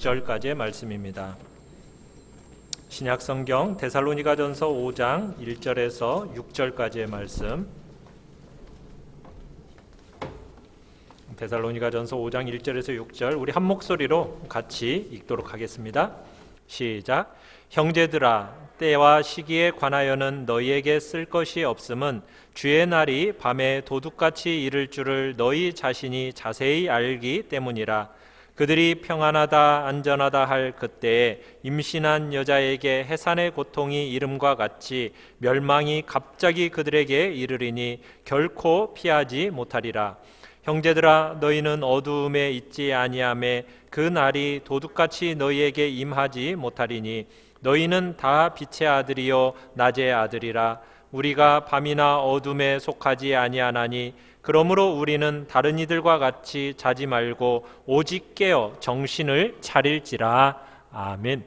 6절까지의 말씀입니다. 신약성경 데살로니가전서 5장 1절에서 6절까지의 말씀, 데살로니가전서 5장 1절에서 6절 우리 한 목소리로 같이 읽도록 하겠습니다. 시작. 형제들아, 때와 시기에 관하여는 너희에게 쓸 것이 없음은 주의 날이 밤에 도둑같이 이를 줄을 너희 자신이 자세히 알기 때문이라. 그들이 평안하다 안전하다 할 그때에 임신한 여자에게 해산의 고통이 이름과 같이 멸망이 갑자기 그들에게 이르리니 결코 피하지 못하리라. 형제들아, 너희는 어두움에 있지 아니하매 그 날이 도둑같이 너희에게 임하지 못하리니 너희는 다 빛의 아들이요 낮의 아들이라. 우리가 밤이나 어둠에 속하지 아니하나니 그러므로 우리는 다른 이들과 같이 자지 말고 오직 깨어 정신을 차릴지라. 아멘.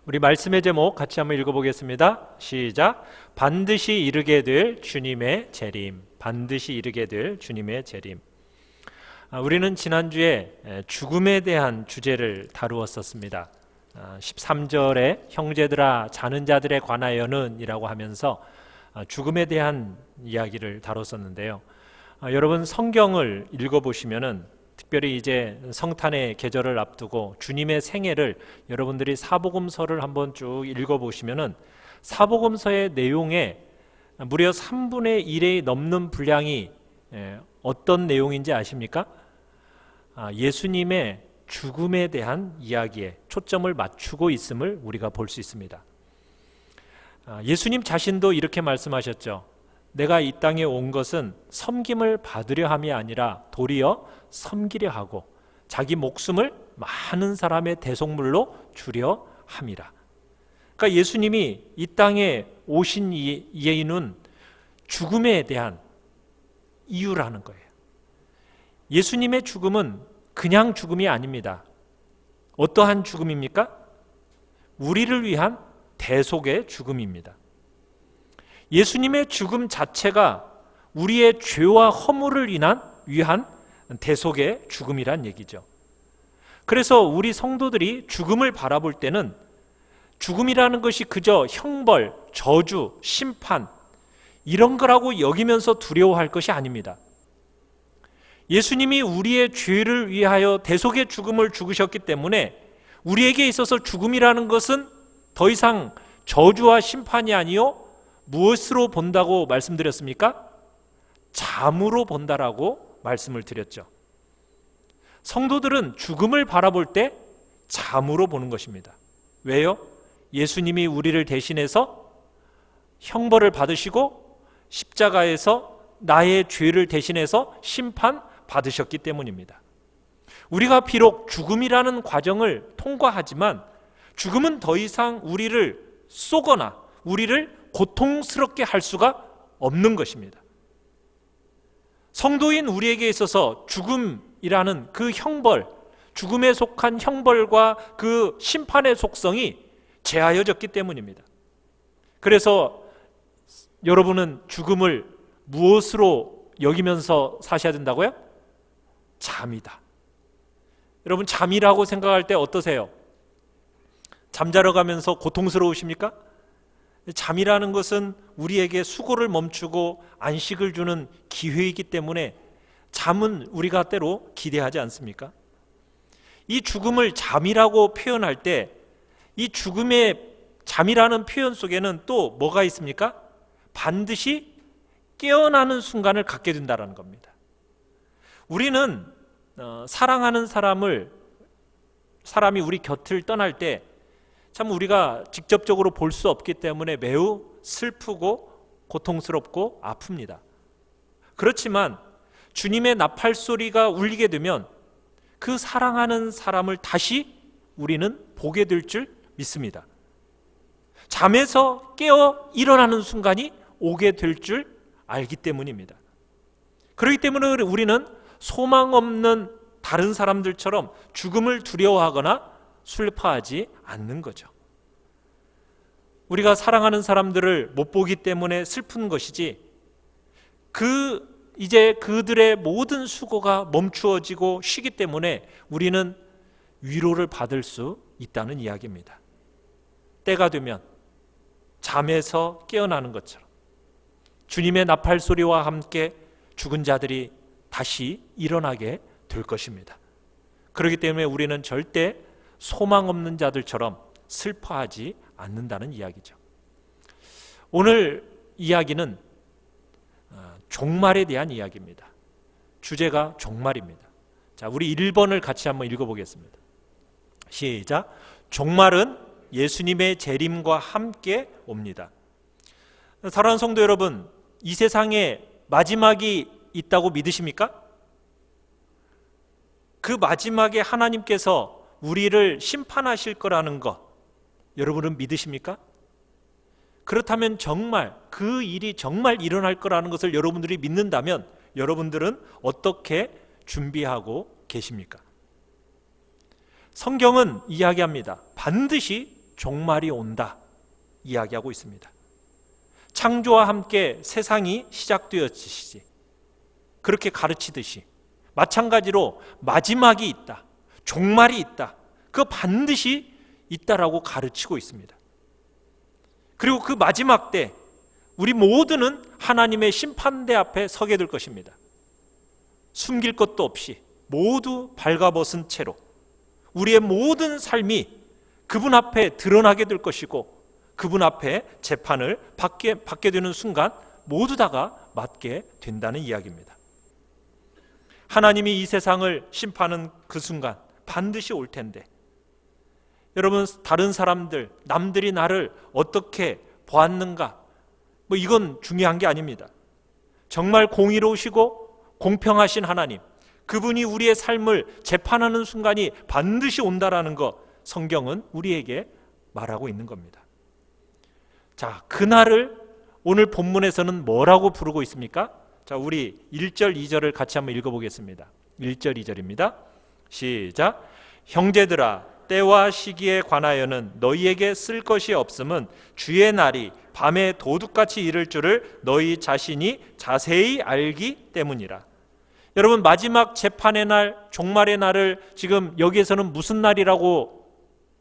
우리 말씀의 제목 같이 한번 읽어보겠습니다. 시작. 반드시 이르게 될 주님의 재림. 반드시 이르게 될 주님의 재림. 우리는 지난주에 죽음에 대한 주제를 다루었었습니다. 13절에 형제들아 자는 자들에 관하여는 이라고 하면서 죽음에 대한 이야기를 다뤘었는데요. 여러분 성경을 읽어보시면은 특별히 이제 성탄의 계절을 앞두고 주님의 생애를 여러분들이 사복음서를 한번 쭉 읽어보시면은 사복음서의 내용에 무려 3분의 1이 넘는 분량이 어떤 내용인지 아십니까? 예수님의 죽음에 대한 이야기에 초점을 맞추고 있음을 우리가 볼 수 있습니다. 예수님 자신도 이렇게 말씀하셨죠. 내가 이 땅에 온 것은 섬김을 받으려 함이 아니라 도리어 섬기려 하고 자기 목숨을 많은 사람의 대속물로 주려 함이라. 그러니까 예수님이 이 땅에 오신 이유는 죽음에 대한 이유라는 거예요. 예수님의 죽음은 그냥 죽음이 아닙니다. 어떠한 죽음입니까? 우리를 위한 대속의 죽음입니다. 예수님의 죽음 자체가 우리의 죄와 허물을 위한 대속의 죽음이란 얘기죠. 그래서 우리 성도들이 죽음을 바라볼 때는 죽음이라는 것이 그저 형벌, 저주, 심판 이런 거라고 여기면서 두려워할 것이 아닙니다. 예수님이 우리의 죄를 위하여 대속의 죽음을 죽으셨기 때문에 우리에게 있어서 죽음이라는 것은 더 이상 저주와 심판이 아니요 무엇으로 본다고 말씀드렸습니까? 잠으로 본다라고 말씀을 드렸죠. 성도들은 죽음을 바라볼 때 잠으로 보는 것입니다. 왜요? 예수님이 우리를 대신해서 형벌을 받으시고 십자가에서 나의 죄를 대신해서 심판받으셨기 때문입니다. 우리가 비록 죽음이라는 과정을 통과하지만 죽음은 더 이상 우리를 쏘거나 우리를 고통스럽게 할 수가 없는 것입니다. 성도인 우리에게 있어서 죽음이라는 그 형벌, 죽음에 속한 형벌과 그 심판의 속성이 제하여졌기 때문입니다. 그래서 여러분은 죽음을 무엇으로 여기면서 사셔야 된다고요? 잠이다. 여러분 잠이라고 생각할 때 어떠세요? 잠자러 가면서 고통스러우십니까? 잠이라는 것은 우리에게 수고를 멈추고 안식을 주는 기회이기 때문에 잠은 우리가 때로 기대하지 않습니까? 이 죽음을 잠이라고 표현할 때 이 죽음의 잠이라는 표현 속에는 또 뭐가 있습니까? 반드시 깨어나는 순간을 갖게 된다는 겁니다. 우리는 사랑하는 사람이 우리 곁을 떠날 때 참 우리가 직접적으로 볼 수 없기 때문에 매우 슬프고 고통스럽고 아픕니다. 그렇지만 주님의 나팔 소리가 울리게 되면 그 사랑하는 사람을 다시 우리는 보게 될 줄 믿습니다. 잠에서 깨어 일어나는 순간이 오게 될 줄 알기 때문입니다. 그렇기 때문에 우리는 소망 없는 다른 사람들처럼 죽음을 두려워하거나 슬퍼하지 않는 거죠. 우리가 사랑하는 사람들을 못 보기 때문에 슬픈 것이지 이제 그들의 모든 수고가 멈추어지고 쉬기 때문에 우리는 위로를 받을 수 있다는 이야기입니다. 때가 되면 잠에서 깨어나는 것처럼 주님의 나팔 소리와 함께 죽은 자들이 다시 일어나게 될 것입니다. 그렇기 때문에 우리는 절대 소망 없는 자들처럼 슬퍼하지 않는다는 이야기죠. 오늘 이야기는 종말에 대한 이야기입니다. 주제가 종말입니다. 자, 우리 1번을 같이 한번 읽어보겠습니다. 시작. 종말은 예수님의 재림과 함께 옵니다. 사랑하는 성도 여러분, 이 세상에 마지막이 있다고 믿으십니까? 그 마지막에 하나님께서 우리를 심판하실 거라는 것, 여러분은 믿으십니까? 그렇다면 정말 그 일이 정말 일어날 거라는 것을 여러분들이 믿는다면 여러분들은 어떻게 준비하고 계십니까? 성경은 이야기합니다. 반드시 종말이 온다 이야기하고 있습니다. 창조와 함께 세상이 시작되었듯이 그렇게 가르치듯이 마찬가지로 마지막이 있다, 종말이 있다, 그거 반드시 있다라고 가르치고 있습니다. 그리고 그 마지막 때 우리 모두는 하나님의 심판대 앞에 서게 될 것입니다. 숨길 것도 없이 모두 발가벗은 채로 우리의 모든 삶이 그분 앞에 드러나게 될 것이고 그분 앞에 재판을 받게 되는 순간 모두 다가 맞게 된다는 이야기입니다. 하나님이 이 세상을 심판하는 그 순간 반드시 올 텐데 여러분, 다른 사람들, 남들이 나를 어떻게 보았는가, 이건 중요한 게 아닙니다. 정말 공의로우시고 공평하신 하나님, 그분이 우리의 삶을 재판하는 순간이 반드시 온다라는 것, 성경은 우리에게 말하고 있는 겁니다. 자, 그날을 오늘 본문에서는 뭐라고 부르고 있습니까? 자, 우리 1절, 2절을 같이 한번 읽어보겠습니다. 1절, 2절입니다. 시작. 형제들아, 때와 시기에 관하여는 너희에게 쓸 것이 없음은 주의 날이 밤에 도둑같이 이를 줄을 너희 자신이 자세히 알기 때문이라. 여러분, 마지막 재판의 날, 종말의 날을 지금 여기에서는 무슨 날이라고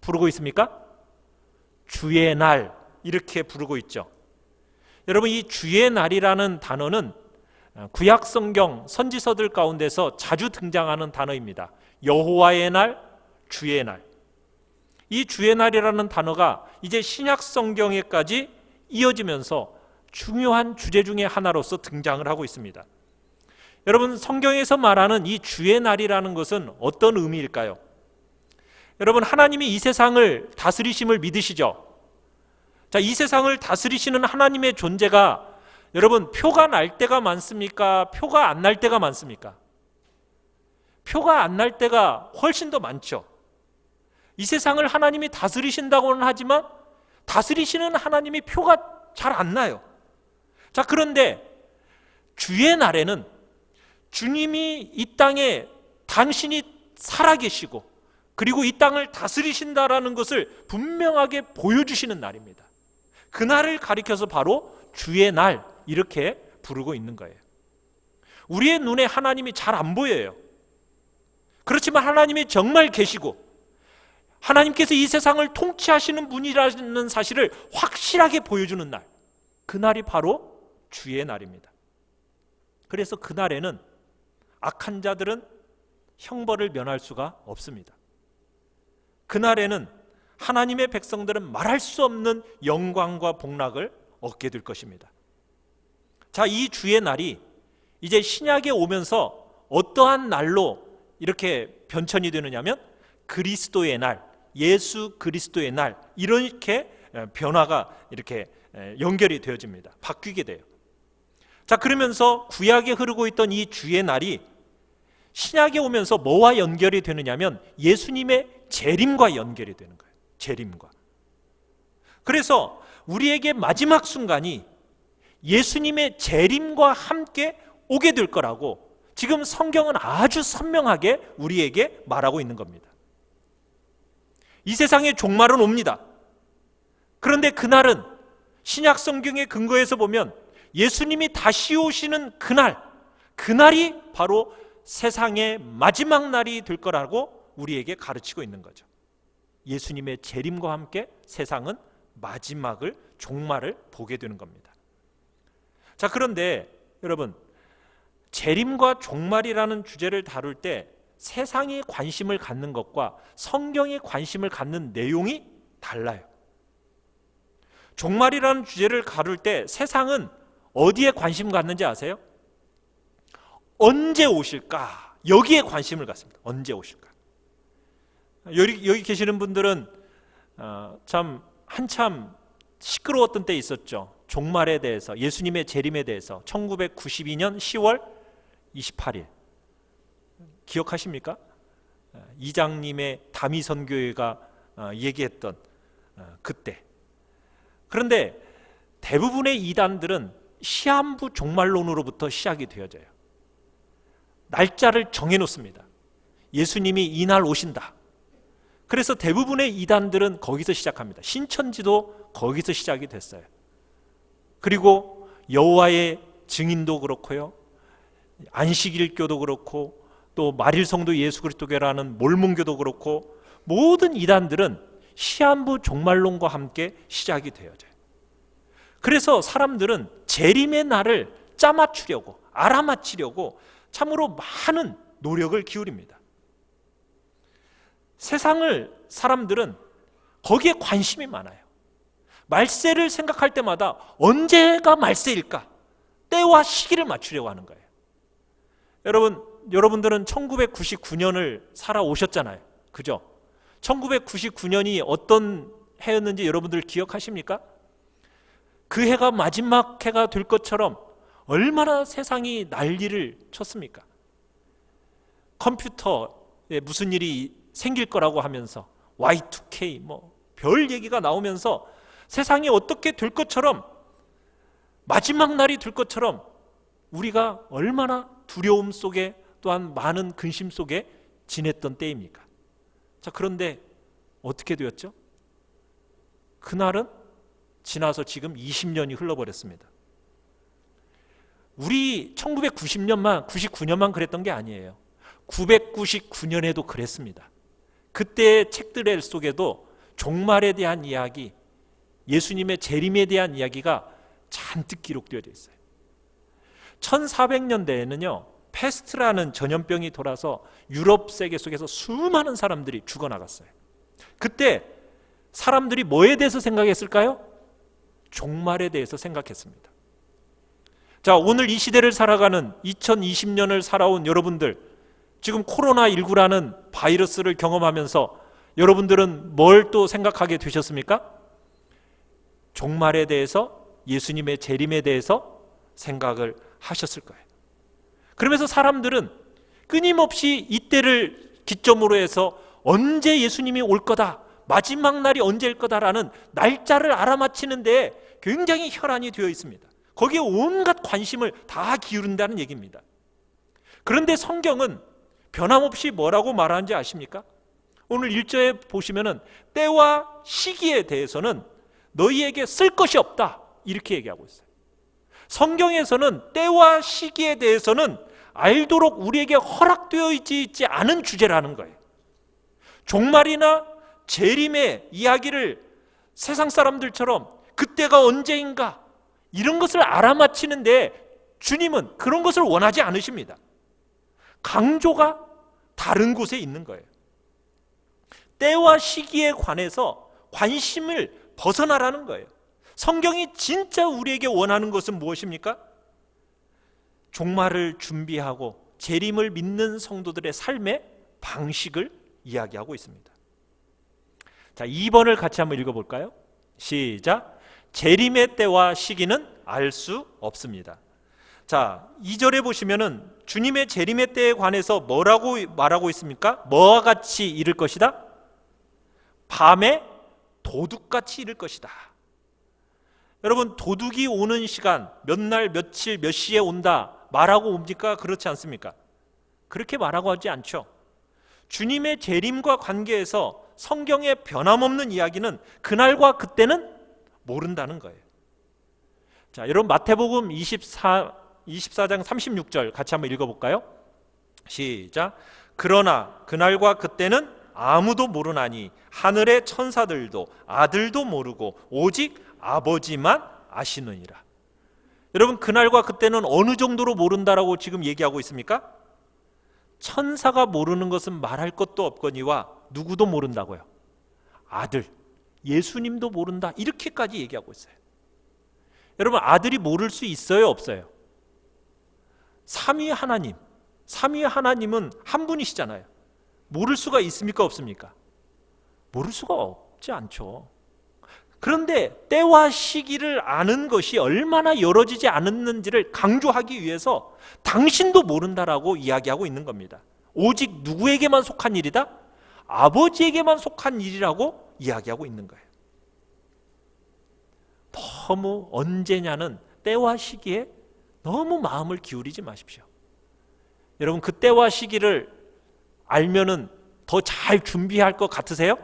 부르고 있습니까? 주의 날, 이렇게 부르고 있죠. 여러분, 이 주의 날이라는 단어는 구약 성경 선지서들 가운데서 자주 등장하는 단어입니다. 여호와의 날, 주의 날. 이 주의 날이라는 단어가 이제 신약 성경에까지 이어지면서 중요한 주제 중에 하나로서 등장을 하고 있습니다. 여러분, 성경에서 말하는 이 주의 날이라는 것은 어떤 의미일까요? 여러분, 하나님이 이 세상을 다스리심을 믿으시죠? 자, 이 세상을 다스리시는 하나님의 존재가 여러분, 표가 날 때가 많습니까? 표가 안 날 때가 많습니까? 표가 안 날 때가 훨씬 더 많죠. 이 세상을 하나님이 다스리신다고는 하지만 다스리시는 하나님이 표가 잘 안 나요. 자, 그런데 주의 날에는 주님이 이 땅에 당신이 살아계시고 그리고 이 땅을 다스리신다라는 것을 분명하게 보여주시는 날입니다. 그날을 가리켜서 바로 주의 날, 이렇게 부르고 있는 거예요. 우리의 눈에 하나님이 잘 안 보여요. 그렇지만 하나님이 정말 계시고 하나님께서 이 세상을 통치하시는 분이라는 사실을 확실하게 보여주는 날, 그날이 바로 주의 날입니다. 그래서 그날에는 악한 자들은 형벌을 면할 수가 없습니다. 그날에는 하나님의 백성들은 말할 수 없는 영광과 복락을 얻게 될 것입니다. 자, 이 주의 날이 이제 신약에 오면서 어떠한 날로 이렇게 변천이 되느냐면 그리스도의 날, 예수 그리스도의 날, 이렇게 변화가 이렇게 연결이 되어집니다. 바뀌게 돼요. 자, 그러면서 구약에 흐르고 있던 이 주의 날이 신약에 오면서 뭐와 연결이 되느냐면 예수님의 재림과 연결이 되는 거예요. 재림과. 그래서 우리에게 마지막 순간이 예수님의 재림과 함께 오게 될 거라고 지금 성경은 아주 선명하게 우리에게 말하고 있는 겁니다. 이 세상의 종말은 옵니다. 그런데 그날은 신약 성경의 근거에서 보면 예수님이 다시 오시는 그날이 바로 세상의 마지막 날이 될 거라고 우리에게 가르치고 있는 거죠. 예수님의 재림과 함께 세상은 마지막을, 종말을 보게 되는 겁니다. 자, 그런데 여러분, 재림과 종말이라는 주제를 다룰 때 세상이 관심을 갖는 것과 성경이 관심을 갖는 내용이 달라요. 종말이라는 주제를 다룰 때 세상은 어디에 관심 갖는지 아세요? 언제 오실까? 여기에 관심을 갖습니다. 언제 오실까? 여기 계시는 분들은 참 한참 시끄러웠던 때 있었죠. 종말에 대해서, 예수님의 재림에 대해서. 1992년 10월 28일 기억하십니까? 이장님의 다미선교회가 얘기했던 그때. 그런데 대부분의 이단들은 시한부 종말론으로부터 시작이 되어져요. 날짜를 정해놓습니다. 예수님이 이날 오신다. 그래서 대부분의 이단들은 거기서 시작합니다. 신천지도 거기서 시작이 됐어요. 그리고 여호와의 증인도 그렇고요, 안식일교도 그렇고, 또 말일성도 예수 그리스도교라는 몰몬교도 그렇고, 모든 이단들은 시한부 종말론과 함께 시작이 되어져요. 그래서 사람들은 재림의 날을 짜맞추려고, 알아맞히려고 참으로 많은 노력을 기울입니다. 세상을 사람들은 거기에 관심이 많아요. 말세를 생각할 때마다 언제가 말세일까? 때와 시기를 맞추려고 하는 거예요. 여러분들은 1999년을 살아오셨잖아요. 그죠? 1999년이 어떤 해였는지 여러분들 기억하십니까? 그 해가 마지막 해가 될 것처럼 얼마나 세상이 난리를 쳤습니까? 컴퓨터에 무슨 일이 생길 거라고 하면서 Y2K 별 얘기가 나오면서 세상이 어떻게 될 것처럼, 마지막 날이 될 것처럼 우리가 얼마나 두려움 속에, 또한 많은 근심 속에 지냈던 때입니까? 자, 그런데 어떻게 되었죠? 그날은 지나서 지금 20년이 흘러버렸습니다. 우리 99년만 그랬던 게 아니에요. 999년에도 그랬습니다. 그때의 책들 속에도 종말에 대한 이야기, 예수님의 재림에 대한 이야기가 잔뜩 기록되어 있어요. 1400년대에는요 패스트라는 전염병이 돌아서 유럽 세계 속에서 수많은 사람들이 죽어나갔어요. 그때 사람들이 뭐에 대해서 생각했을까요? 종말에 대해서 생각했습니다. 자, 오늘 이 시대를 살아가는 2020년을 살아온 여러분들, 지금 코로나19라는 바이러스를 경험하면서 여러분들은 뭘 또 생각하게 되셨습니까? 종말에 대해서, 예수님의 재림에 대해서 생각을 하셨을 거예요. 그러면서 사람들은 끊임없이 이때를 기점으로 해서 언제 예수님이 올 거다, 마지막 날이 언제일 거다라는 날짜를 알아맞히는 데 굉장히 혈안이 되어 있습니다. 거기에 온갖 관심을 다 기울인다는 얘기입니다. 그런데 성경은 변함없이 뭐라고 말하는지 아십니까? 오늘 1절에 보시면은 때와 시기에 대해서는 너희에게 쓸 것이 없다, 이렇게 얘기하고 있어요. 성경에서는 때와 시기에 대해서는 알도록 우리에게 허락되어 있지 않은 주제라는 거예요. 종말이나 재림의 이야기를 세상 사람들처럼 그때가 언제인가 이런 것을 알아맞히는데 주님은 그런 것을 원하지 않으십니다. 강조가 다른 곳에 있는 거예요. 때와 시기에 관해서 관심을 벗어나라는 거예요. 성경이 진짜 우리에게 원하는 것은 무엇입니까? 종말을 준비하고 재림을 믿는 성도들의 삶의 방식을 이야기하고 있습니다. 자, 2번을 같이 한번 읽어볼까요? 시작. 재림의 때와 시기는 알 수 없습니다. 자, 2절에 보시면은 주님의 재림의 때에 관해서 뭐라고 말하고 있습니까? 뭐와 같이 이를 것이다? 밤에 도둑같이 이를 것이다. 여러분, 도둑이 오는 시간, 몇 날, 며칠, 몇 시에 온다 말하고 옵니까? 그렇지 않습니까? 그렇게 말하고 하지 않죠. 주님의 재림과 관계해서 성경의 변함없는 이야기는 그날과 그때는 모른다는 거예요. 자, 여러분 마태복음 24장 36절 같이 한번 읽어볼까요? 시작. 그러나 그날과 그때는 아무도 모르나니 하늘의 천사들도 아들도 모르고 오직 아버지만 아시느니라. 여러분, 그날과 그때는 어느 정도로 모른다라고 지금 얘기하고 있습니까? 천사가 모르는 것은 말할 것도 없거니와 누구도 모른다고요. 아들, 예수님도 모른다, 이렇게까지 얘기하고 있어요. 여러분, 아들이 모를 수 있어요, 없어요? 삼위 하나님은 한 분이시잖아요. 모를 수가 있습니까, 없습니까? 모를 수가 없지 않죠. 그런데 때와 시기를 아는 것이 얼마나 이루어지지 않았는지를 강조하기 위해서 당신도 모른다라고 이야기하고 있는 겁니다. 오직 누구에게만 속한 일이다? 아버지에게만 속한 일이라고 이야기하고 있는 거예요. 너무 언제냐는 때와 시기에 너무 마음을 기울이지 마십시오. 여러분, 그 때와 시기를 알면은 더 잘 준비할 것 같으세요?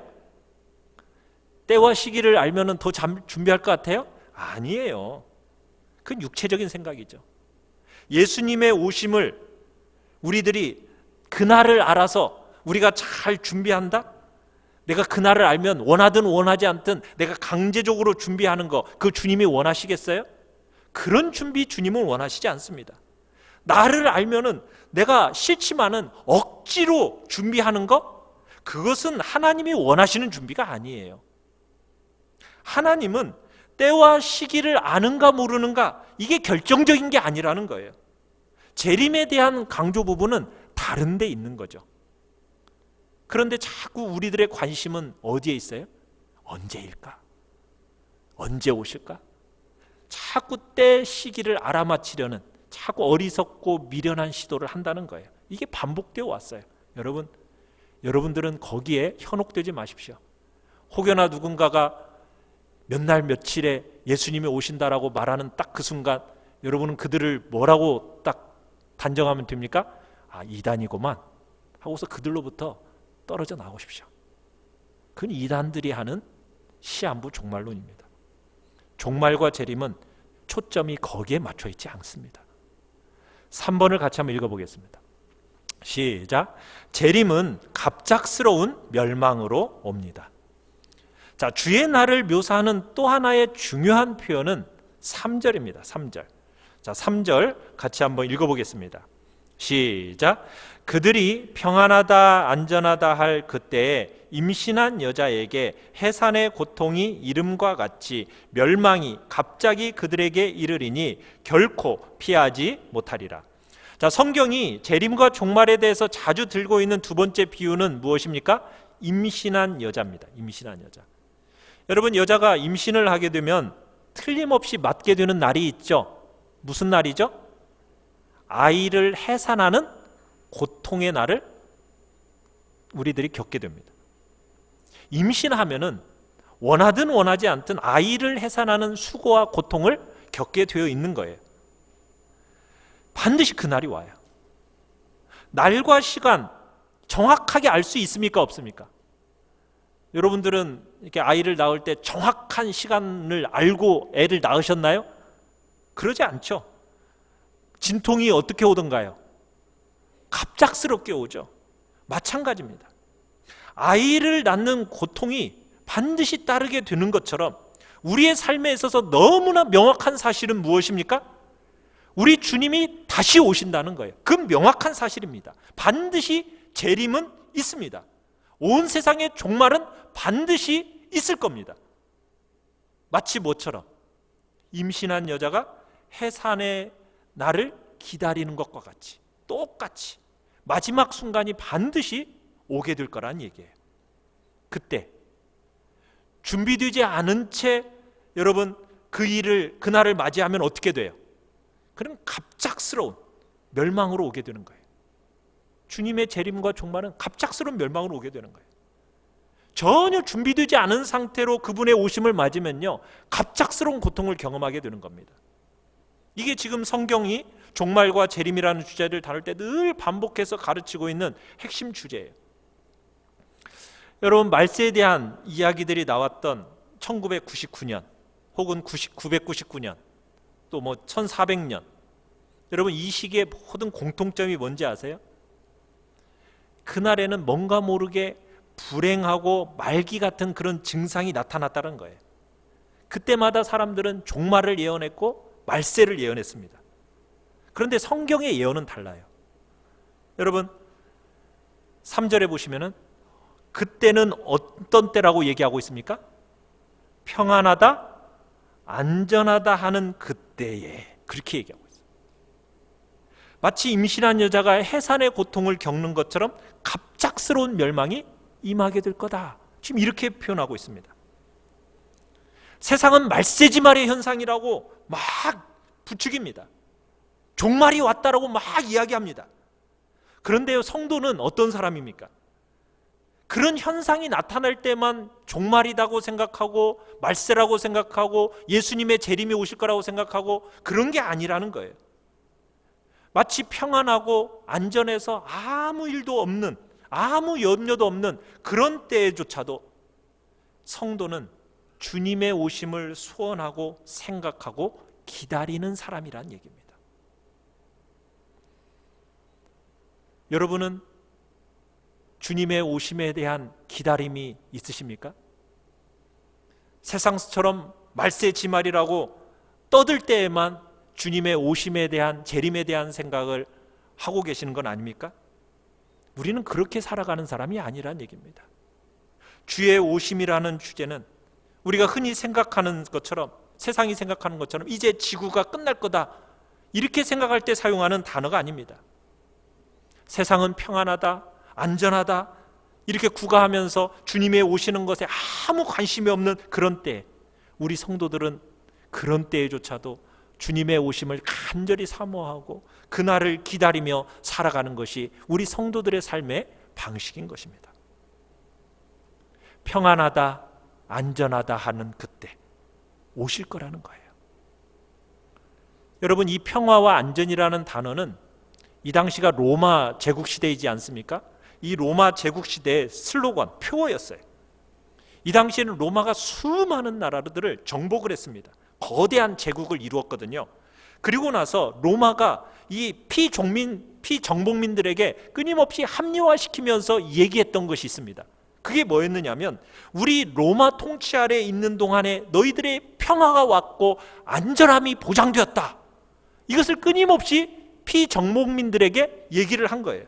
때와 시기를 알면은 더 잘 준비할 것 같아요? 아니에요. 그건 육체적인 생각이죠. 예수님의 오심을 우리들이 그날을 알아서 우리가 잘 준비한다? 내가 그날을 알면 원하든 원하지 않든 내가 강제적으로 준비하는 거, 그 주님이 원하시겠어요? 그런 준비 주님은 원하시지 않습니다. 나를 알면은 내가 싫지만은 억지로 준비하는 거, 그것은 하나님이 원하시는 준비가 아니에요. 하나님은 때와 시기를 아는가 모르는가, 이게 결정적인 게 아니라는 거예요. 재림에 대한 강조 부분은 다른 데 있는 거죠. 그런데 자꾸 우리들의 관심은 어디에 있어요? 언제일까? 언제 오실까? 자꾸 때 시기를 알아맞히려는 자꾸 어리석고 미련한 시도를 한다는 거예요. 이게 반복되어 왔어요. 여러분들은 거기에 현혹되지 마십시오. 혹여나 누군가가 몇 날 며칠에 예수님이 오신다라고 말하는 딱 그 순간 여러분은 그들을 뭐라고 딱 단정하면 됩니까? 아, 이단이고만 하고서 그들로부터 떨어져 나오십시오. 그건 이단들이 하는 시한부 종말론입니다. 종말과 재림은 초점이 거기에 맞춰 있지 않습니다. 3번을 같이 한번 읽어보겠습니다. 시작. 재림은 갑작스러운 멸망으로 옵니다. 자, 주의 날을 묘사하는 또 하나의 중요한 표현은 3절입니다. 3절. 자, 3절 같이 한번 읽어보겠습니다. 시작. 그들이 평안하다 안전하다 할 그때에 임신한 여자에게 해산의 고통이 이름과 같이 멸망이 갑자기 그들에게 이르리니 결코 피하지 못하리라. 자, 성경이 재림과 종말에 대해서 자주 들고 있는 두 번째 비유는 무엇입니까? 임신한 여자입니다. 임신한 여자. 여러분, 여자가 임신을 하게 되면 틀림없이 맞게 되는 날이 있죠. 무슨 날이죠? 아이를 해산하는 고통의 날을 우리들이 겪게 됩니다. 임신하면은 원하든 원하지 않든 아이를 해산하는 수고와 고통을 겪게 되어 있는 거예요. 반드시 그 날이 와요. 날과 시간 정확하게 알 수 있습니까, 없습니까? 여러분들은 이렇게 아이를 낳을 때 정확한 시간을 알고 애를 낳으셨나요? 그러지 않죠. 진통이 어떻게 오던가요? 갑작스럽게 오죠. 마찬가지입니다. 아이를 낳는 고통이 반드시 따르게 되는 것처럼 우리의 삶에 있어서 너무나 명확한 사실은 무엇입니까? 우리 주님이 다시 오신다는 거예요. 그 명확한 사실입니다. 반드시 재림은 있습니다. 온 세상의 종말은 반드시 있을 겁니다. 마치 뭐처럼? 임신한 여자가 해산의 날을 기다리는 것과 같이, 똑같이 마지막 순간이 반드시 오게 될 거란 얘기예요. 그때 준비되지 않은 채 여러분 그날을 맞이하면 어떻게 돼요? 그럼 갑작스러운 멸망으로 오게 되는 거예요. 주님의 재림과 종말은 갑작스러운 멸망으로 오게 되는 거예요. 전혀 준비되지 않은 상태로 그분의 오심을 맞으면요, 갑작스러운 고통을 경험하게 되는 겁니다. 이게 지금 성경이 종말과 재림이라는 주제를 다룰 때 늘 반복해서 가르치고 있는 핵심 주제예요. 여러분, 말세에 대한 이야기들이 나왔던 1999년 혹은 999년 또 뭐 1400년, 여러분 이 시기의 모든 공통점이 뭔지 아세요? 그날에는 뭔가 모르게 불행하고 말기 같은 그런 증상이 나타났다는 거예요. 그때마다 사람들은 종말을 예언했고 말세를 예언했습니다. 그런데 성경의 예언은 달라요. 여러분 3절에 보시면은 그때는 어떤 때라고 얘기하고 있습니까? 평안하다, 안전하다 하는 그때에, 그렇게 얘기하고 있어요. 마치 임신한 여자가 해산의 고통을 겪는 것처럼 갑작스러운 멸망이 임하게 될 거다, 지금 이렇게 표현하고 있습니다. 세상은 말세지말의 현상이라고 막 부추깁니다. 종말이 왔다라고 막 이야기합니다. 그런데요, 성도는 어떤 사람입니까? 그런 현상이 나타날 때만 종말이라고 생각하고 말세라고 생각하고 예수님의 재림이 오실 거라고 생각하고 그런 게 아니라는 거예요. 마치 평안하고 안전해서 아무 일도 없는, 아무 염려도 없는 그런 때조차도 성도는 주님의 오심을 소원하고 생각하고 기다리는 사람이란 얘기입니다. 여러분은 주님의 오심에 대한 기다림이 있으십니까? 세상처럼 말세지말이라고 떠들 때에만 주님의 오심에 대한, 재림에 대한 생각을 하고 계시는 건 아닙니까? 우리는 그렇게 살아가는 사람이 아니란 얘기입니다. 주의 오심이라는 주제는 우리가 흔히 생각하는 것처럼, 세상이 생각하는 것처럼 이제 지구가 끝날 거다 이렇게 생각할 때 사용하는 단어가 아닙니다. 세상은 평안하다, 안전하다 이렇게 구가하면서 주님의 오시는 것에 아무 관심이 없는 그런 때, 우리 성도들은 그런 때에조차도 주님의 오심을 간절히 사모하고 그날을 기다리며 살아가는 것이 우리 성도들의 삶의 방식인 것입니다. 평안하다, 안전하다 하는 그때 오실 거라는 거예요. 여러분, 이 평화와 안전이라는 단어는 이 당시가 로마 제국시대이지 않습니까? 이 로마 제국시대의 슬로건, 표어였어요. 이 당시에는 로마가 수많은 나라들을 정복을 했습니다. 거대한 제국을 이루었거든요. 그리고 나서 로마가 이 피정복민들에게 끊임없이 합리화시키면서 얘기했던 것이 있습니다. 그게 뭐였느냐면, 우리 로마 통치 아래에 있는 동안에 너희들의 평화가 왔고 안전함이 보장되었다, 이것을 끊임없이 피정복민들에게 얘기를 한 거예요.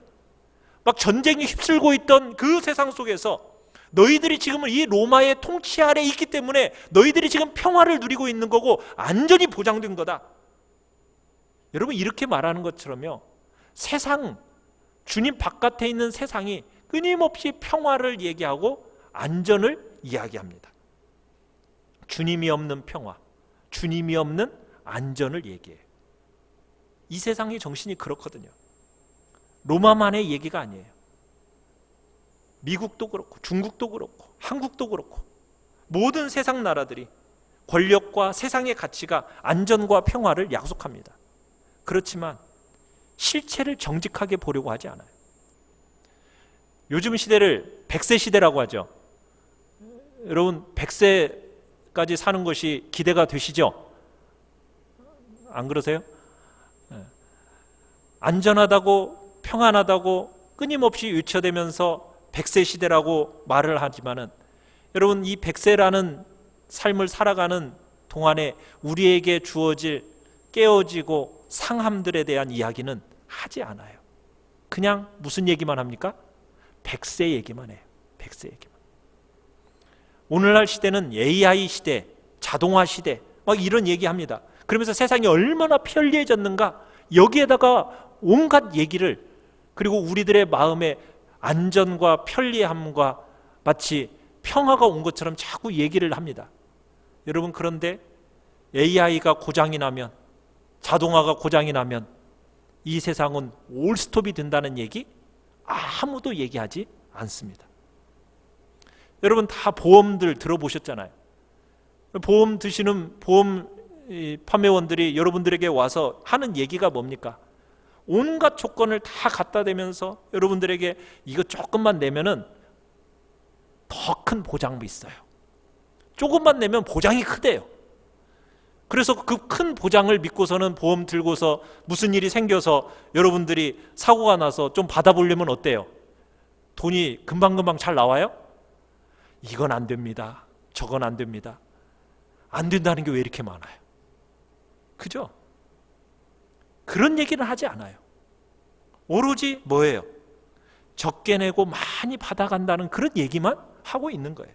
막 전쟁이 휩쓸고 있던 그 세상 속에서 너희들이 지금 이 로마의 통치 아래에 있기 때문에 너희들이 지금 평화를 누리고 있는 거고 안전이 보장된 거다. 여러분, 이렇게 말하는 것처럼요, 세상, 주님 바깥에 있는 세상이 끊임없이 평화를 얘기하고 안전을 이야기합니다. 주님이 없는 평화, 주님이 없는 안전을 얘기해요. 이 세상의 정신이 그렇거든요. 로마만의 얘기가 아니에요. 미국도 그렇고 중국도 그렇고 한국도 그렇고 모든 세상 나라들이 권력과 세상의 가치가 안전과 평화를 약속합니다. 그렇지만 실체를 정직하게 보려고 하지 않아요. 요즘 시대를 100세 시대라고 하죠. 여러분, 100세까지 사는 것이 기대가 되시죠? 안 그러세요? 안전하다고 평안하다고 끊임없이 외쳐대면서 100세 시대라고 말을 하지만은, 여러분, 이 100세라는 삶을 살아가는 동안에 우리에게 주어질 깨어지고 상함들에 대한 이야기는 하지 않아요. 그냥 무슨 얘기만 합니까? 100세 얘기만 해요. 100세 얘기만. 오늘날 시대는 AI 시대, 자동화 시대 막 이런 얘기합니다. 그러면서 세상이 얼마나 편리해졌는가, 여기에다가 온갖 얘기를, 그리고 우리들의 마음에 안전과 편리함과 마치 평화가 온 것처럼 자꾸 얘기를 합니다. 여러분, 그런데 AI가 고장이 나면, 자동화가 고장이 나면 이 세상은 올스톱이 된다는 얘기 아무도 얘기하지 않습니다. 여러분, 다 보험들 들어보셨잖아요. 보험 드시는 보험 판매원들이 여러분들에게 와서 하는 얘기가 뭡니까? 온갖 조건을 다 갖다 대면서 여러분들에게 이거 조금만 내면은 더 큰 보장도 있어요. 조금만 내면 보장이 크대요. 그래서 그 큰 보장을 믿고서는 보험 들고서 무슨 일이 생겨서 여러분들이 사고가 나서 좀 받아보려면 어때요? 돈이 금방금방 잘 나와요? 이건 안 됩니다. 저건 안 됩니다. 안 된다는 게 왜 이렇게 많아요? 그죠? 그런 얘기는 하지 않아요. 오로지 뭐예요? 적게 내고 많이 받아간다는 그런 얘기만 하고 있는 거예요.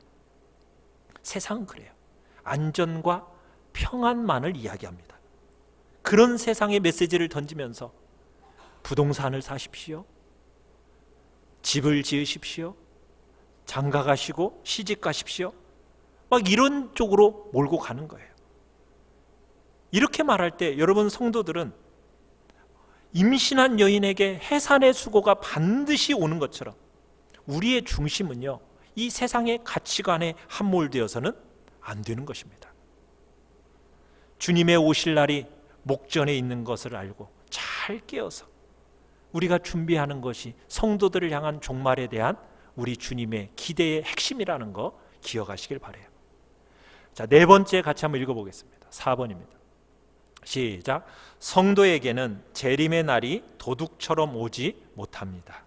세상은 그래요. 안전과 평안만을 이야기합니다. 그런 세상의 메시지를 던지면서 부동산을 사십시오, 집을 지으십시오, 장가 가시고 시집 가십시오, 막 이런 쪽으로 몰고 가는 거예요. 이렇게 말할 때 여러분 성도들은 임신한 여인에게 해산의 수고가 반드시 오는 것처럼 우리의 중심은요, 이 세상의 가치관에 함몰되어서는 안 되는 것입니다. 주님의 오실 날이 목전에 있는 것을 알고 잘 깨어서 우리가 준비하는 것이 성도들을 향한 종말에 대한 우리 주님의 기대의 핵심이라는 거 기억하시길 바라요. 자, 네 번째 같이 한번 읽어보겠습니다. 4번입니다. 시작. 성도에게는 재림의 날이 도둑처럼 오지 못합니다.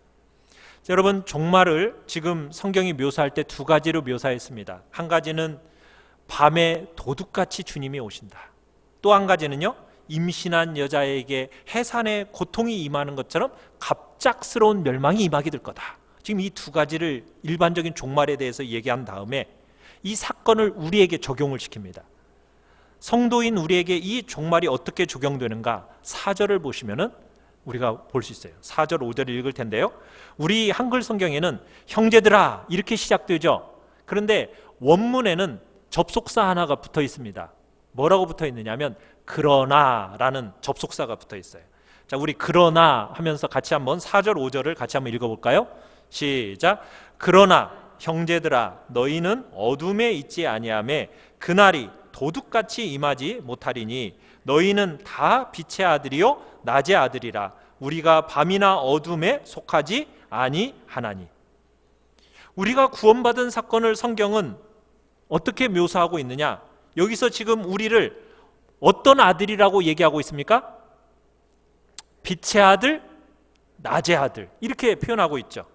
자, 여러분, 종말을 지금 성경이 묘사할 때 두 가지로 묘사했습니다. 한 가지는 밤에 도둑같이 주님이 오신다. 또 한 가지는요, 임신한 여자에게 해산의 고통이 임하는 것처럼 갑작스러운 멸망이 임하게 될 거다. 지금 이 두 가지를 일반적인 종말에 대해서 얘기한 다음에 이 사건을 우리에게 적용을 시킵니다. 성도인 우리에게 이 종말이 어떻게 적용되는가 4절을 보시면은 우리가 볼 수 있어요. 4절 5절을 읽을 텐데요, 우리 한글 성경에는 형제들아 이렇게 시작되죠. 그런데 원문에는 접속사 하나가 붙어 있습니다. 뭐라고 붙어 있느냐면 그러나라는 접속사가 붙어 있어요. 자, 우리 그러나 하면서 같이 한번 4절 5절을 같이 한번 읽어볼까요? 시작. 그러나 형제들아 너희는 어둠에 있지 아니하매 그날이 도둑같이 임하지 못하리니 너희는 다 빛의 아들이요 낮의 아들이라. 우리가 밤이나 어둠에 속하지 아니하나니. 우리가 구원받은 사건을 성경은 어떻게 묘사하고 있느냐? 여기서 지금 우리를 어떤 아들이라고 얘기하고 있습니까? 빛의 아들, 낮의 아들, 이렇게 표현하고 있죠.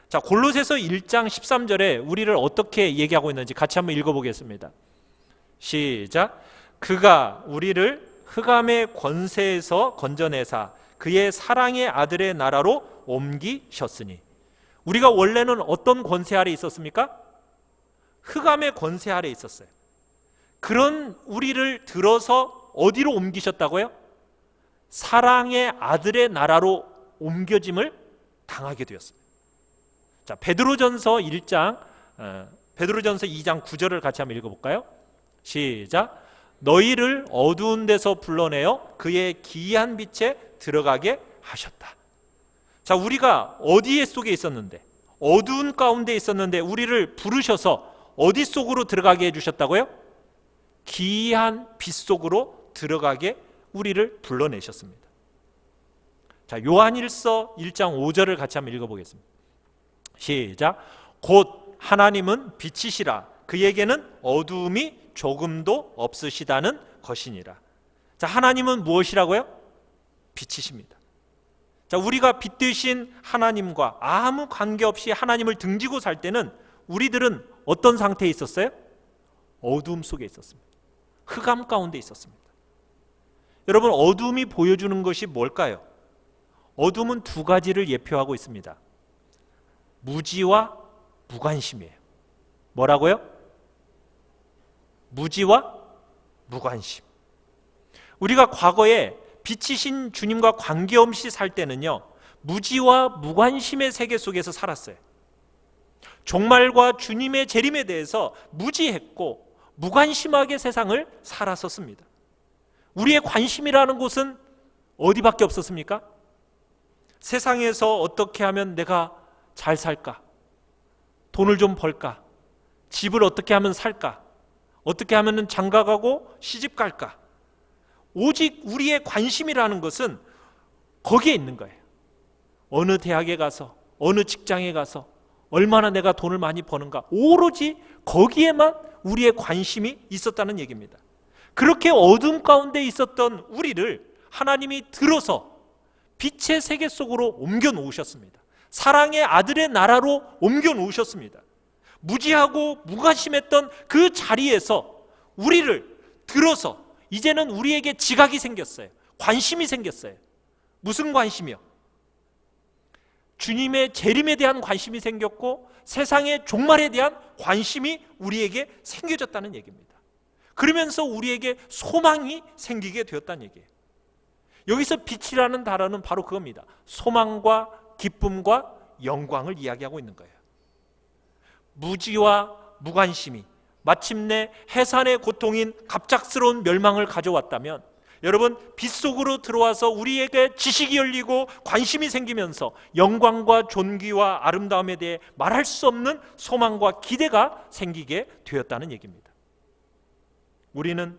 자, 골로새서 1장 13절에 우리를 어떻게 얘기하고 있는지 같이 한번 읽어보겠습니다. 시작. 그가 우리를 흑암의 권세에서 건져내사 그의 사랑의 아들의 나라로 옮기셨으니. 우리가 원래는 어떤 권세 아래 있었습니까? 흑암의 권세 아래 있었어요. 그런 우리를 들어서 어디로 옮기셨다고요? 사랑의 아들의 나라로 옮겨짐을 당하게 되었습니다. 자, 베드로전서 2장 9절을 같이 한번 읽어볼까요? 시작. 너희를 어두운 데서 불러내어 그의 기이한 빛에 들어가게 하셨다. 자, 우리가 어디에 속에 있었는데, 어두운 가운데 있었는데 우리를 부르셔서 어디 속으로 들어가게 해주셨다고요? 기이한 빛 속으로 들어가게 우리를 불러내셨습니다. 자, 요한일서 1장 5절을 같이 한번 읽어보겠습니다. 시작. 곧 하나님은 빛이시라 그에게는 어두움이 조금도 없으시다는 것이니라. 자, 하나님은 무엇이라고요? 빛이십니다. 자, 우리가 빛 되신 하나님과 아무 관계없이 하나님을 등지고 살 때는 우리들은 어떤 상태에 있었어요? 어두움 속에 있었습니다. 흑암 가운데 있었습니다. 여러분, 어두움이 보여주는 것이 뭘까요? 어둠은 두 가지를 예표하고 있습니다. 무지와 무관심이에요. 뭐라고요? 무지와 무관심. 우리가 과거에 빛이신 주님과 관계없이 살 때는요, 무지와 무관심의 세계 속에서 살았어요. 종말과 주님의 재림에 대해서 무지했고 무관심하게 세상을 살았었습니다. 우리의 관심이라는 곳은 어디밖에 없었습니까? 세상에서 어떻게 하면 내가 잘 살까? 돈을 좀 벌까? 집을 어떻게 하면 살까? 어떻게 하면 장가가고 시집 갈까? 오직 우리의 관심이라는 것은 거기에 있는 거예요. 어느 대학에 가서, 어느 직장에 가서 얼마나 내가 돈을 많이 버는가, 오로지 거기에만 우리의 관심이 있었다는 얘기입니다. 그렇게 어둠 가운데 있었던 우리를 하나님이 들어서 빛의 세계 속으로 옮겨 놓으셨습니다. 사랑의 아들의 나라로 옮겨 놓으셨습니다. 무지하고 무관심했던 그 자리에서 우리를 들어서 이제는 우리에게 지각이 생겼어요. 관심이 생겼어요. 무슨 관심이요? 주님의 재림에 대한 관심이 생겼고 세상의 종말에 대한 관심이 우리에게 생겨졌다는 얘기입니다. 그러면서 우리에게 소망이 생기게 되었다는 얘기예요. 여기서 빛이라는 단어는 바로 그겁니다. 소망과 기쁨과 영광을 이야기하고 있는 거예요. 무지와 무관심이 마침내 해산의 고통인 갑작스러운 멸망을 가져왔다면, 여러분, 빛 속으로 들어와서 우리에게 지식이 열리고 관심이 생기면서 영광과 존귀와 아름다움에 대해 말할 수 없는 소망과 기대가 생기게 되었다는 얘기입니다. 우리는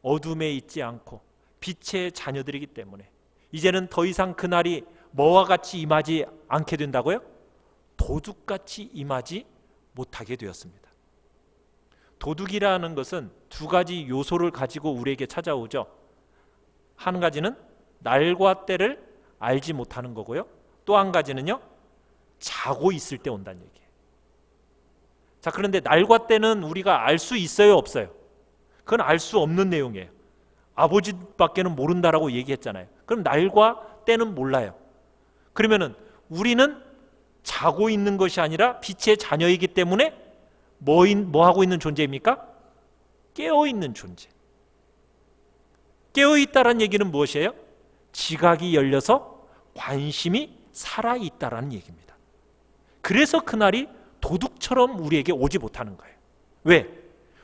어둠에 있지 않고 빛의 자녀들이기 때문에 이제는 더 이상 그날이 뭐와 같이 임하지 않게 된다고요? 도둑같이 임하지 못하게 되었습니다. 도둑이라는 것은 두 가지 요소를 가지고 우리에게 찾아오죠. 한 가지는 날과 때를 알지 못하는 거고요. 또 한 가지는요, 자고 있을 때 온다는 얘기예요. 자, 그런데 날과 때는 우리가 알 수 있어요, 없어요? 그건 알 수 없는 내용이에요. 아버지밖에는 모른다라고 얘기했잖아요. 그럼 날과 때는 몰라요. 그러면은 우리는 자고 있는 것이 아니라 빛의 자녀이기 때문에 뭐 하고 있는 존재입니까? 깨어 있는 존재. 깨어 있다라는 얘기는 무엇이에요? 지각이 열려서 관심이 살아 있다라는 얘기입니다. 그래서 그날이 도둑처럼 우리에게 오지 못하는 거예요. 왜?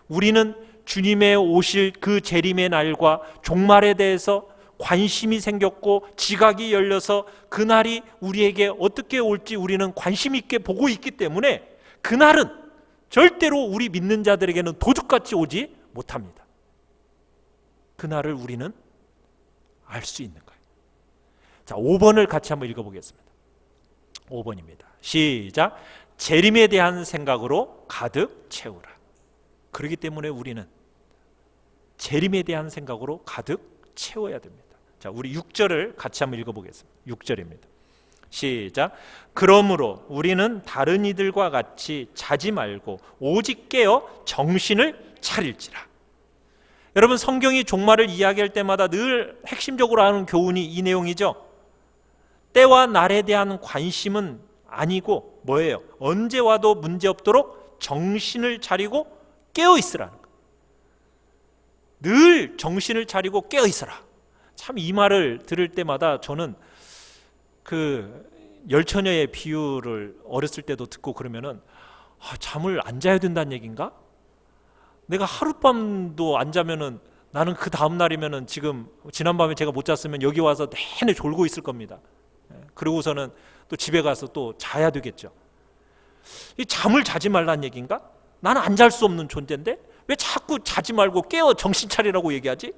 우리는 주님의 오실 그 재림의 날과 종말에 대해서 관심이 생겼고 지각이 열려서 그날이 우리에게 어떻게 올지 우리는 관심 있게 보고 있기 때문에 그날은 절대로 우리 믿는 자들에게는 도둑같이 오지 못합니다. 그날을 우리는 알 수 있는 거예요. 자, 5번을 같이 한번 읽어보겠습니다. 5번입니다. 시작. 재림에 대한 생각으로 가득 채우라. 그렇기 때문에 우리는 재림에 대한 생각으로 가득 채워야 됩니다. 자, 우리 6절을 같이 한번 읽어보겠습니다. 6절입니다. 시작. 그러므로 우리는 다른 이들과 같이 자지 말고 오직 깨어 정신을 차릴지라. 여러분, 성경이 종말을 이야기할 때마다 늘 핵심적으로 하는 교훈이 이 내용이죠. 때와 날에 대한 관심은 아니고 뭐예요? 언제 와도 문제없도록 정신을 차리고 깨어 있으라는 거예요. 늘 정신을 차리고 깨어 있어라. 참, 이 말을 들을 때마다 저는 그 열처녀의 비유를 어렸을 때도 듣고 그러면은 잠을 안 자야 된다는 얘기인가? 내가 하룻밤도 안 자면은 나는 그 다음 날이면은 지난밤에 제가 못 잤으면 여기 와서 내내 졸고 있을 겁니다. 그러고서는 또 집에 가서 또 자야 되겠죠. 이 잠을 자지 말라는 얘기인가? 나는 안 잘 수 없는 존재인데 왜 자꾸 자지 말고 깨어 정신 차리라고 얘기하지?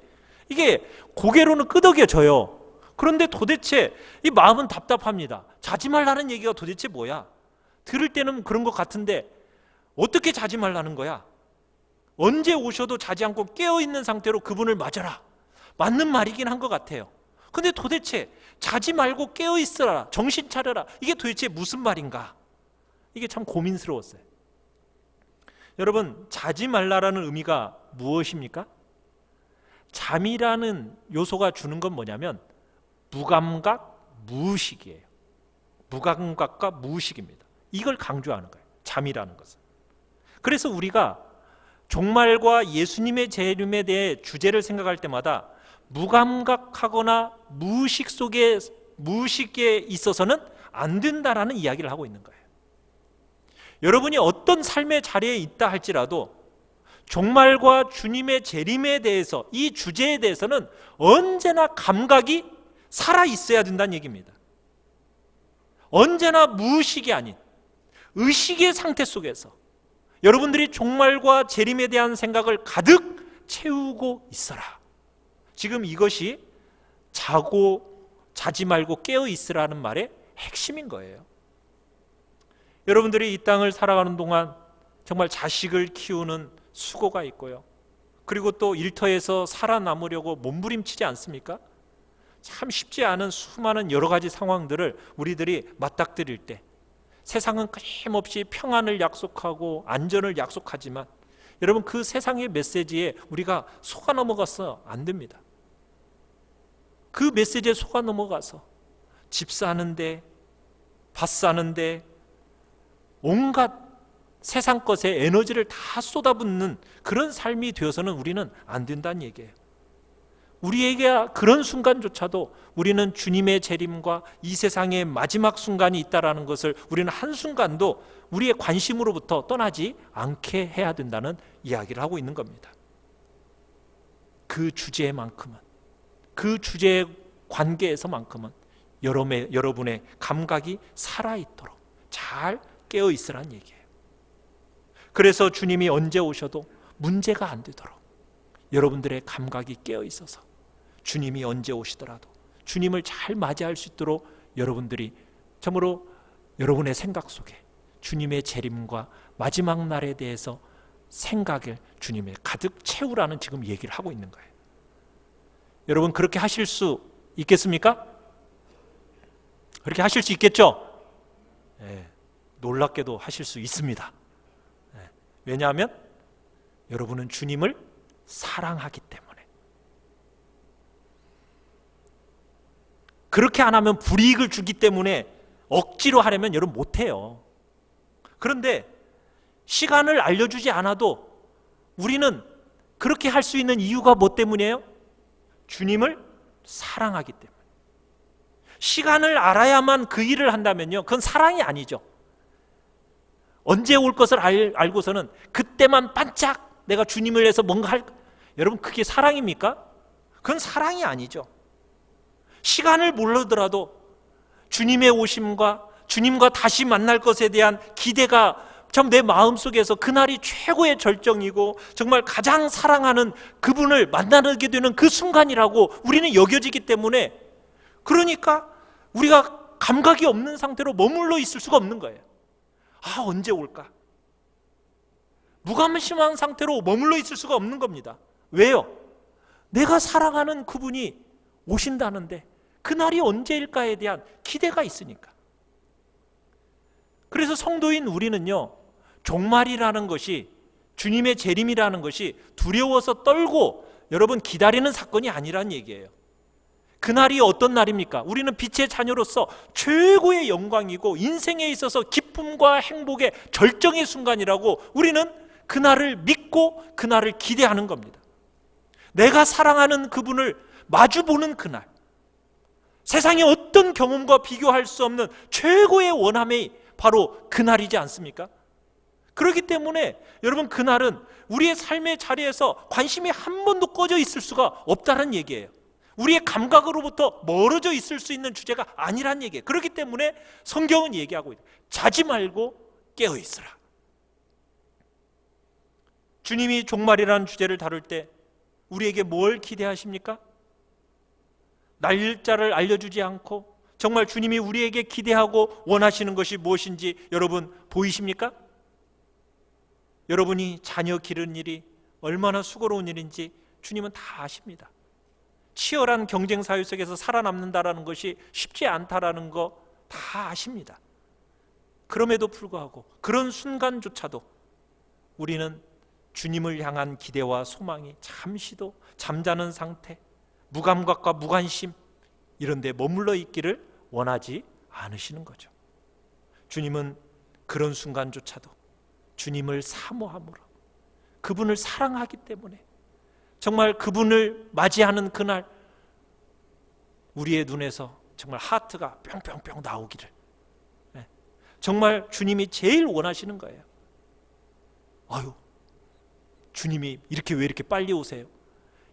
이게 고개로는 끄덕여져요. 그런데 도대체 이 마음은 답답합니다. 자지 말라는 얘기가 도대체 뭐야? 들을 때는 그런 것 같은데 어떻게 자지 말라는 거야? 언제 오셔도 자지 않고 깨어있는 상태로 그분을 맞아라. 맞는 말이긴 한 것 같아요. 근데 도대체 자지 말고 깨어있어라, 정신 차려라, 이게 도대체 무슨 말인가? 이게 참 고민스러웠어요. 여러분, 자지 말라라는 의미가 무엇입니까? 잠이라는 요소가 주는 건 뭐냐면 무감각, 무의식이에요. 무감각과 무의식입니다. 이걸 강조하는 거예요, 잠이라는 것은. 그래서 우리가 종말과 예수님의 재림에 대해 주제를 생각할 때마다 무감각하거나 무의식에 있어서는 안 된다라는 이야기를 하고 있는 거예요. 여러분이 어떤 삶의 자리에 있다 할지라도 종말과 주님의 재림에 대해서, 이 주제에 대해서는 언제나 감각이 살아 있어야 된다는 얘기입니다. 언제나 무의식이 아닌 의식의 상태 속에서 여러분들이 종말과 재림에 대한 생각을 가득 채우고 있어라. 지금 이것이 자지 말고 깨어 있으라는 말의 핵심인 거예요. 여러분들이 이 땅을 살아가는 동안 정말 자식을 키우는 수고가 있고요. 그리고 또 일터에서 살아남으려고 몸부림치지 않습니까? 참 쉽지 않은 수많은 여러 가지 상황들을 우리들이 맞닥뜨릴 때 세상은 끊임없이 평안을 약속하고 안전을 약속하지만 여러분, 그 세상의 메시지에 우리가 속아 넘어가서 안 됩니다. 그 메시지에 속아 넘어가서 집 사는데, 밭 사는데 온갖 세상 것에 에너지를 다 쏟아붓는 그런 삶이 되어서는 우리는 안 된다는 얘기예요. 우리에게 그런 순간조차도 우리는 주님의 재림과 이 세상의 마지막 순간이 있다는 것을 우리는 한순간도 우리의 관심으로부터 떠나지 않게 해야 된다는 이야기를 하고 있는 겁니다. 그 주제만큼은, 그 주제의 관계에서만큼은 여러분의 감각이 살아있도록 잘 깨어있으란 얘기예요. 그래서 주님이 언제 오셔도 문제가 안 되도록 여러분들의 감각이 깨어있어서 주님이 언제 오시더라도 주님을 잘 맞이할 수 있도록 여러분들이 참으로 여러분의 생각 속에 주님의 재림과 마지막 날에 대해서 생각을 주님의 가득 채우라는 지금 얘기를 하고 있는 거예요. 여러분, 그렇게 하실 수 있겠습니까? 그렇게 하실 수 있겠죠? 네, 놀랍게도 하실 수 있습니다. 네, 왜냐하면 여러분은 주님을 사랑하기 때문에. 그렇게 안 하면 불이익을 주기 때문에 억지로 하려면 여러분 못해요. 그런데 시간을 알려주지 않아도 우리는 그렇게 할 수 있는 이유가 뭐 때문이에요? 주님을 사랑하기 때문에. 시간을 알아야만 그 일을 한다면요, 그건 사랑이 아니죠. 언제 올 것을 알고서는 그때만 반짝 내가 주님을 위해서 뭔가 여러분, 그게 사랑입니까? 그건 사랑이 아니죠. 시간을 모르더라도 주님의 오심과 주님과 다시 만날 것에 대한 기대가 참 내 마음속에서 그날이 최고의 절정이고 정말 가장 사랑하는 그분을 만나게 되는 그 순간이라고 우리는 여겨지기 때문에, 그러니까 우리가 감각이 없는 상태로 머물러 있을 수가 없는 거예요. 아, 언제 올까? 무감심한 상태로 머물러 있을 수가 없는 겁니다. 왜요? 내가 사랑하는 그분이 오신다는데 그날이 언제일까에 대한 기대가 있으니까. 그래서 성도인 우리는요, 종말이라는 것이, 주님의 재림이라는 것이 두려워서 떨고 여러분 기다리는 사건이 아니란 얘기예요. 그날이 어떤 날입니까? 우리는 빛의 자녀로서 최고의 영광이고 인생에 있어서 기쁨과 행복의 절정의 순간이라고 우리는 그날을 믿고 그날을 기대하는 겁니다. 내가 사랑하는 그분을 마주보는 그날, 세상의 어떤 경험과 비교할 수 없는 최고의 원함이 바로 그날이지 않습니까? 그렇기 때문에 여러분, 그날은 우리의 삶의 자리에서 관심이 한 번도 꺼져 있을 수가 없다는 얘기예요. 우리의 감각으로부터 멀어져 있을 수 있는 주제가 아니란 얘기예요. 그렇기 때문에 성경은 얘기하고 있어요. 자지 말고 깨어 있으라. 주님이 종말이라는 주제를 다룰 때 우리에게 뭘 기대하십니까? 날짜를 알려주지 않고 정말 주님이 우리에게 기대하고 원하시는 것이 무엇인지 여러분 보이십니까? 여러분이 자녀 기르는 일이 얼마나 수고로운 일인지 주님은 다 아십니다. 치열한 경쟁 사회 속에서 살아남는다라는 것이 쉽지 않다라는 거 다 아십니다. 그럼에도 불구하고 그런 순간조차도 우리는 주님을 향한 기대와 소망이 잠시도 잠자는 상태, 무감각과 무관심 이런 데 머물러 있기를 원하지 않으시는 거죠. 주님은 그런 순간조차도 주님을 사모함으로, 그분을 사랑하기 때문에 정말 그분을 맞이하는 그날 우리의 눈에서 정말 하트가 뿅뿅뿅 나오기를, 정말 주님이 제일 원하시는 거예요. 아유, 주님이 왜 이렇게 빨리 오세요?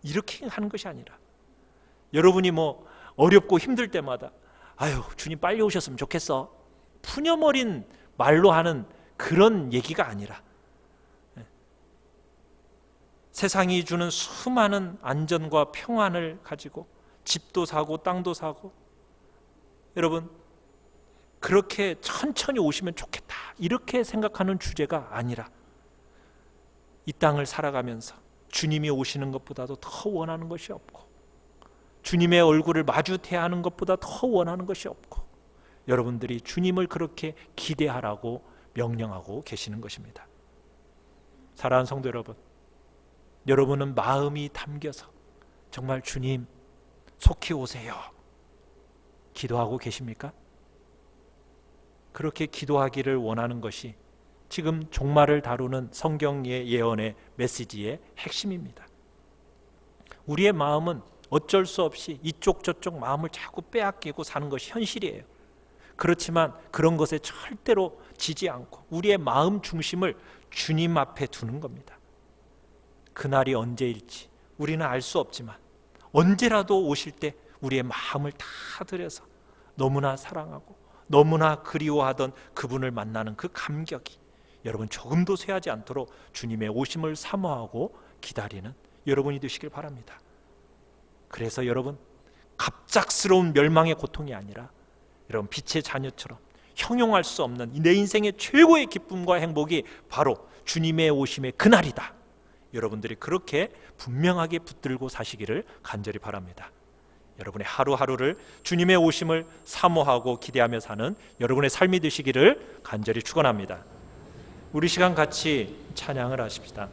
이렇게 하는 것이 아니라, 여러분이 뭐 어렵고 힘들 때마다 아유, 주님 빨리 오셨으면 좋겠어, 푸념어린 말로 하는 그런 얘기가 아니라, 세상이 주는 수많은 안전과 평안을 가지고 집도 사고 땅도 사고, 여러분 그렇게 천천히 오시면 좋겠다 이렇게 생각하는 주제가 아니라, 이 땅을 살아가면서 주님이 오시는 것보다도 더 원하는 것이 없고 주님의 얼굴을 마주해야 하는 것보다 더 원하는 것이 없고, 여러분들이 주님을 그렇게 기대하라고 명령하고 계시는 것입니다. 사랑하는 성도 여러분, 여러분은 마음이 담겨서 정말 주님 속히 오세요 기도하고 계십니까? 그렇게 기도하기를 원하는 것이 지금 종말을 다루는 성경의 예언의 메시지의 핵심입니다. 우리의 마음은 어쩔 수 없이 이쪽 저쪽 마음을 자꾸 빼앗기고 사는 것이 현실이에요. 그렇지만 그런 것에 절대로 지지 않고 우리의 마음 중심을 주님 앞에 두는 겁니다. 그날이 언제일지 우리는 알 수 없지만 언제라도 오실 때 우리의 마음을 다 들여서 너무나 사랑하고 너무나 그리워하던 그분을 만나는 그 감격이 여러분 조금도 쇠하지 않도록 주님의 오심을 사모하고 기다리는 여러분이 되시길 바랍니다. 그래서 여러분, 갑작스러운 멸망의 고통이 아니라 여러분 빛의 자녀처럼 형용할 수 없는 내 인생의 최고의 기쁨과 행복이 바로 주님의 오심의 그날이다. 여러분들이 그렇게 분명하게 붙들고 사시기를 간절히 바랍니다. 여러분의 하루하루를 주님의 오심을 사모하고 기대하며 사는 여러분의 삶이 되시기를 간절히 축원합니다. 우리 시간 같이 찬양을 하십시다.